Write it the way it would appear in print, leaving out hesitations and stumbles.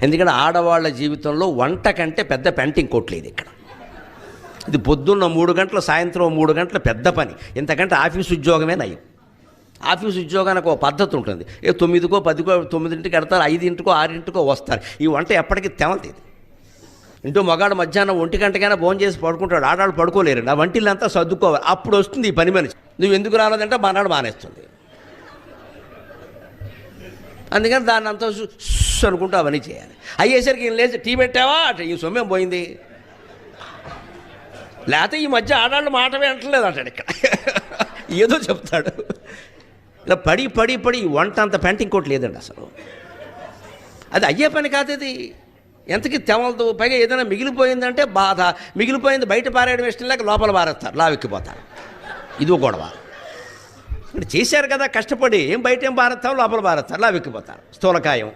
ఎందుకంటే ఆడవాళ్ళ జీవితంలో వంట కంటే పెద్ద పెంటింగ్ కొట్టలేదు ఇక్కడ. ఇది పొద్దున్న 3 గంటలు, సాయంత్రం 3 గంటల పెద్ద పని. ఇంతకంటే ఆఫీస్ ఉద్యోగమే నయం. ఆఫీస్ ఉద్యోగానికి ఒక పద్ధతి ఉంటుంది. 9కో 10కో 9ంటికి వెడతారు, 5కో 6కో వస్తారు. ఈ వంట ఎప్పటికీ తెమలతీది. ఇంటూ మగాడు మధ్యాహ్నం 1 గంటకైనా భోజనం చేసి పడుకుంటాడు, ఆడాడు పడుకోలేరండి. ఆ వంటిల్లంతా సర్దుకోవాలి. అప్పుడు వస్తుంది ఈ పని మనిషి. నువ్వు ఎందుకు రాలేదంటే మనాడు మానేస్తుంది. అందుకని దాన్ని అంతా అనుకుంటూ అవన్నీ చేయాలి. అయ్యేసరికి ఈయన లేచి టీ పెట్టావా అంటే ఈ సొమ్మేం పోయింది. లేకపోతే ఈ మధ్య ఆడాళ్ళు మాట వింటలేదు అంటాడు. ఇక్కడ ఏదో చెప్తాడు. ఇలా పడి పడి పడి ఈ వంట అంత పెంటింగ్ కోట్ లేదండి అసలు. అది అయ్యే పని కాదు. ఇది ఎంతకి తెమలదు. పైగా ఏదైనా మిగిలిపోయిందంటే బాధ. మిగిలిపోయింది బయట పారేయడం ఇష్టం లేక లోపల పారేస్తారు, లావెక్కిపోతారు. ఇదో గొడవ. ఇప్పుడు చేశారు కదా కష్టపడి, ఏం బయట ఏం పారేస్తాం, లోపల పారేస్తారు, లావెక్కిపోతారు. స్థూలకాయం.